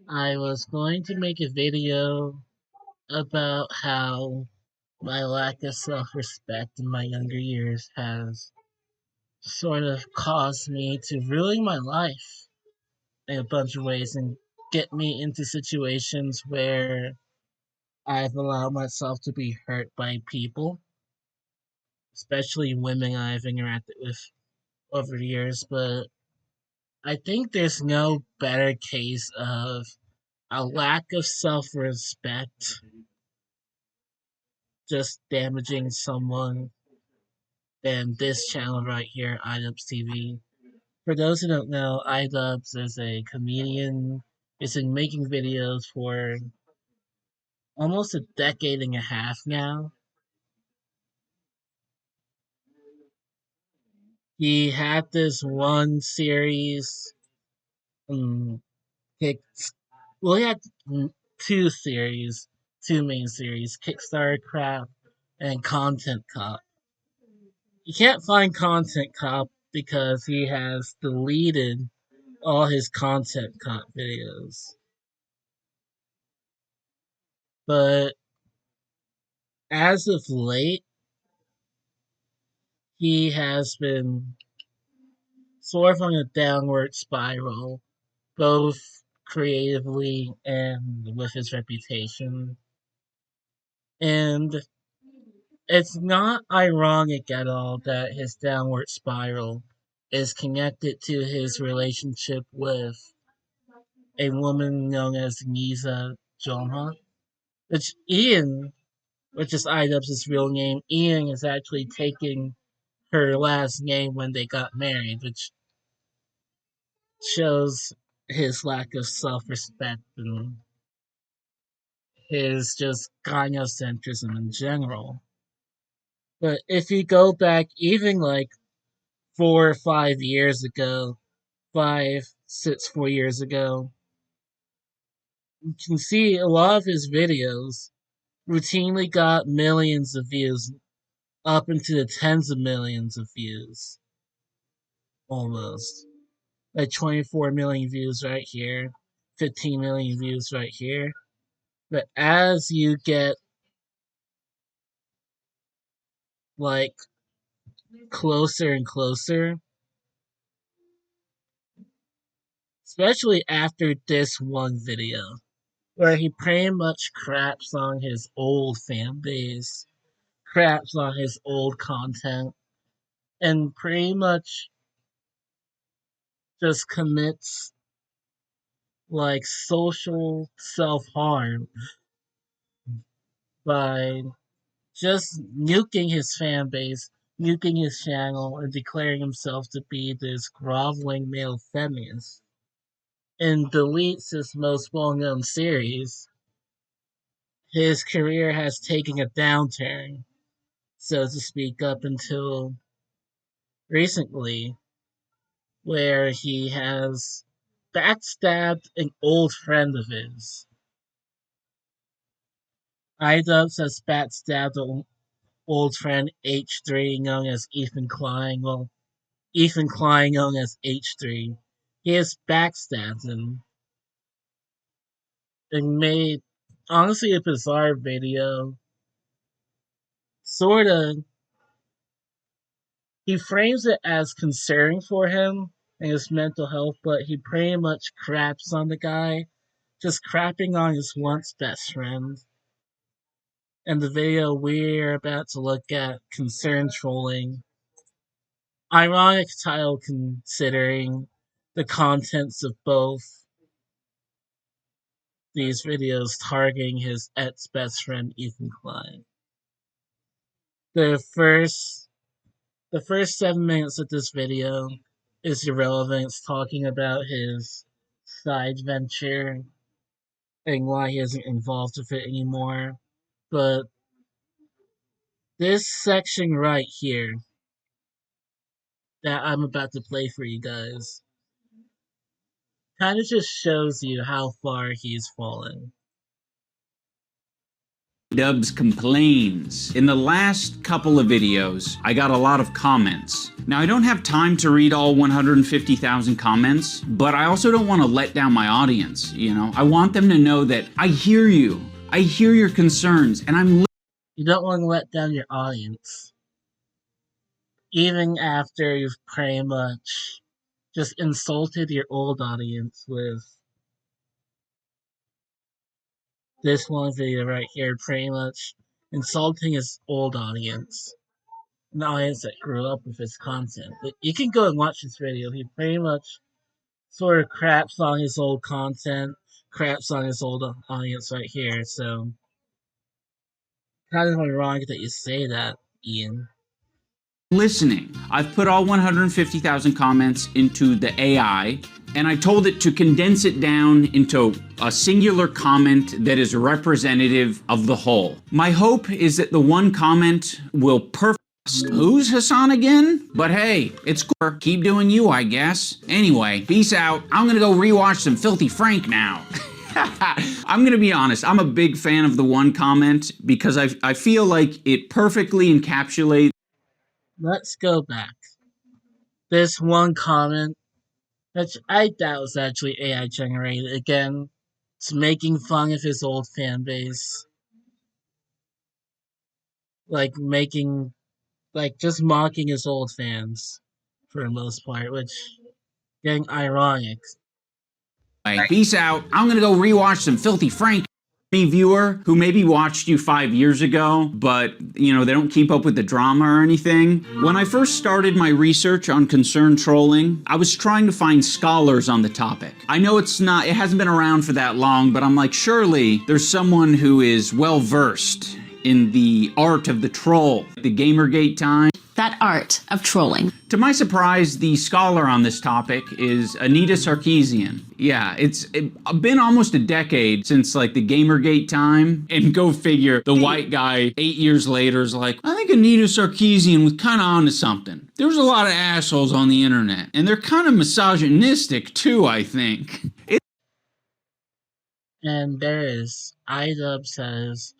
I was going to make a video about how my lack of self respect in my younger years has sort of caused me to ruin my life in a bunch of ways and get me into situations where I've allowed myself to be hurt by people, especially women I've interacted with over the years. But I think there's no better case of a lack of self respect just damaging someone than this channel right here, iDubbbz TV. For those who don't know, iDubbbz is a comedian. He's been making videos for almost a decade and a half now. He had this one series, um, kick, well, he had two series, two main series, Kickstarter Crap and Content Cop. You can't find Content Cop because he has deleted all his Content Cop videos. But as of late, he has been sort of on a downward spiral, both creatively and with his reputation. And it's not ironic at all that his downward spiral is connected to his relationship with a woman known as Nisa Jonha, which which is iDubbbz's real name. Ian is actually taking her last name when they got married, which shows his lack of self respect and his just gynocentrism in general. But if you go back even like 4 or 5 years ago, 4 years ago, you can see a lot of his videos routinely got millions of views, up into the tens of millions of views, almost. Like 24 million views right here, 15 million views right here. But as you get like closer and closer, especially after this one video, where he pretty much craps on his old fan base, craps on his old content, and pretty much just commits like social self harm by just nuking his fan base, nuking his channel, and declaring himself to be this groveling male feminist, and deletes his most well known series. His career has taken a downturn, so to speak, up until recently, where he has backstabbed an old friend of his. iDubbbz has backstabbed an old friend H3, known as Ethan Klein. Well, Ethan Klein, known as H3. He has backstabbed him and made, honestly, a bizarre video. Sorta, he frames it as concern for him and his mental health, but he pretty much craps on the guy, just crapping on his once best friend. And the video we're about to look at, concern trolling. Ironic title considering the contents of both these videos targeting his ex best friend Ethan Klein. The first the first 7 minutes of this video is irrelevant. It's talking about his side venture and why he isn't involved with it anymore. But this section right here that I'm about to play for you guys kind of just shows you how far he's fallen. iDubbbz complains. In the last couple of videos, I got a lot of comments. Now, I don't have time to read all 150,000 comments, but I also don't want to let down my audience, you know? I want them to know that I hear you. I hear your concerns, and I'm You don't want to let down your audience. Even after you've pretty much just insulted your old audience with this one video right here, pretty much insulting his old audience. An audience that grew up with his content. But you can go and watch this video. He pretty much sort of craps on his old content, craps on his old audience right here. So, kind of ironic that you say that, Ian. listening. I've put all 150,000 comments into the AI, and I told it to condense it down into a singular comment that is representative of the whole. My hope is that the one comment will Who's Hassan again? But hey, it's cool. Keep doing you, I guess. Anyway, peace out. I'm gonna go rewatch some Filthy Frank now. I'm gonna be honest, I'm a big fan of the one comment because I feel like it perfectly encapsulates. Let's go back. This one comment, which I doubt was actually AI generated, again, it's making fun of his old fan base. Like, just mocking his old fans, for the most part, which, getting ironic. Peace out. I'm gonna go rewatch some Filthy Frank. Any viewer who maybe watched you 5 years ago, but you know, they don't keep up with the drama or anything. When I first started my research on concerned trolling, I was trying to find scholars on the topic. I know it hasn't been around for that long, but I'm like, surely there's someone who is well versed in the art of the troll, the Gamergate time. That art of trolling. To my surprise, the scholar on this topic is Anita Sarkeesian. Yeah, it's been almost a decade since like the Gamergate time, and go figure, the white guy 8 years later is like, I think Anita Sarkeesian was kind of onto something. There was a lot of assholes on the internet, and they're kind of misogynistic too, I think. And there is iDubbbz says,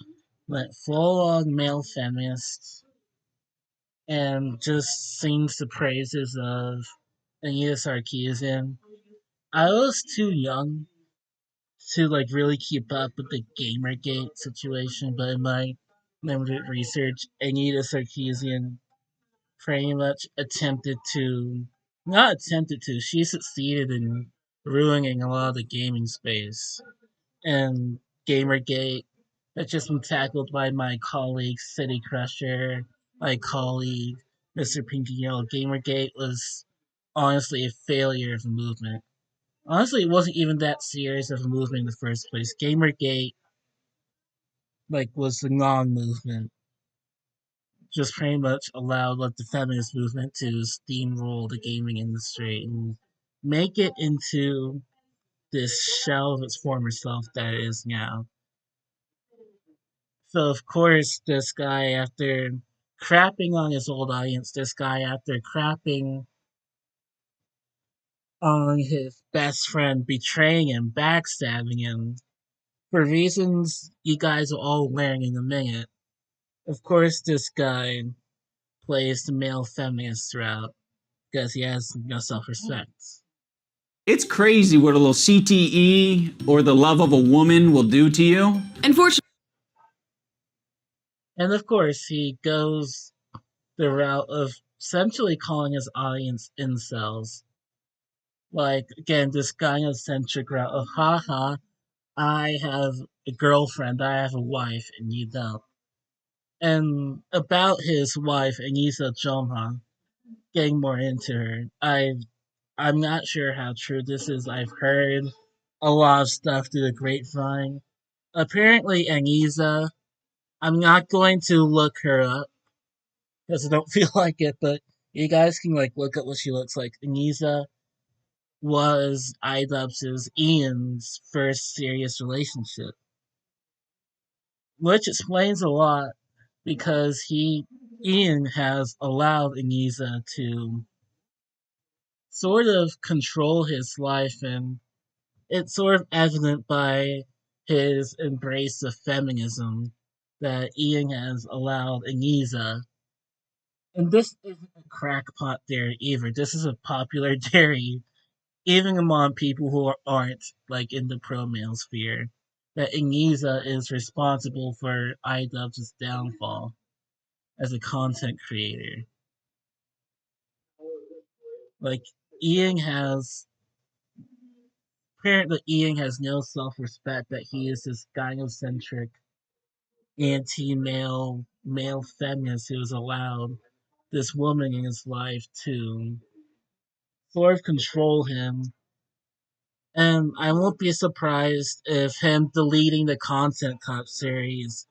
went full on male feminist and just sings the praises of Anita Sarkeesian. I was too young to like really keep up with the Gamergate situation, but in my limited research, Anita Sarkeesian pretty much she succeeded in ruining a lot of the gaming space. And Gamergate, that's just been tackled by my colleague City Crusher, my colleague Mr. Pinky Yellow. Gamergate was honestly a failure of a movement. Honestly, it wasn't even that serious of a movement in the first place. Gamergate, was the non-movement. Just pretty much allowed the feminist movement to steamroll the gaming industry and make it into this shell of its former self that it is now. So of course, this guy, after crapping on his old audience, after crapping on his best friend, betraying him, backstabbing him, for reasons you guys will all learn in a minute. Of course, this guy plays the male feminist route because he has no self-respect. It's crazy what a little CTE or the love of a woman will do to you. Unfortunately. And of course, he goes the route of essentially calling his audience incels. Like, again, this gynocentric route of, haha, I have a girlfriend, I have a wife, and you don't. And about his wife, Anissa Jomha, getting more into her, I'm not sure how true this is. I've heard a lot of stuff through the grapevine. Apparently, Anissa, I'm not going to look her up because I don't feel like it, but you guys can look at what she looks like. Anissa was iDubbbz's Ian's first serious relationship, which explains a lot because Ian has allowed Anissa to sort of control his life, and it's sort of evident by his embrace of feminism that Ian has allowed Aniza, and this isn't a crackpot theory either. This is a popular theory, even among people who aren't like in the pro male sphere, that Aniza is responsible for iDubbbz's downfall as a content creator. Like Ian has apparently Ian has no self-respect, that he is this gynocentric anti-male male feminist who has allowed this woman in his life to sort of control him. And I won't be surprised if him deleting the Content Cop series,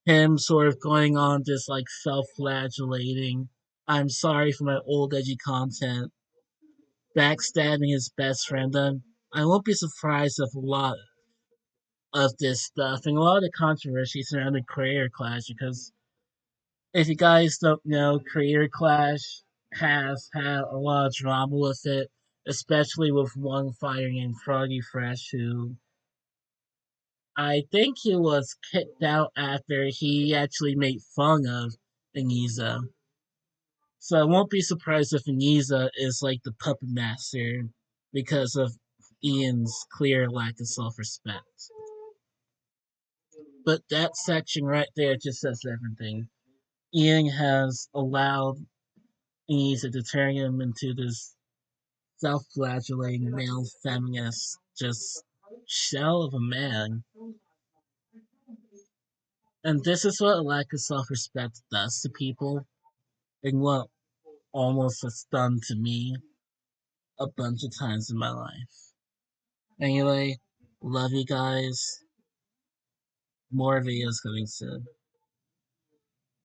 him sort of going on this like self-flagellating, I'm sorry for my old edgy content, backstabbing his best friend, then I won't be surprised if a lot of this stuff and a lot of the controversy surrounding Creator Clash, because if you guys don't know, Creator Clash has had a lot of drama with it, especially with one fighter named Froggy Fresh, who I think he was kicked out after he actually made fun of Aniza. So I won't be surprised if Aniza is like the puppet master because of Ian's clear lack of self-respect. But that section right there just says everything. Ian has allowed Aniza to turn him into this self-flagellating male feminist, just shell of a man. And this is what a lack of self-respect does to people, and what almost has done to me a bunch of times in my life. Anyway, love you guys. More videos coming soon.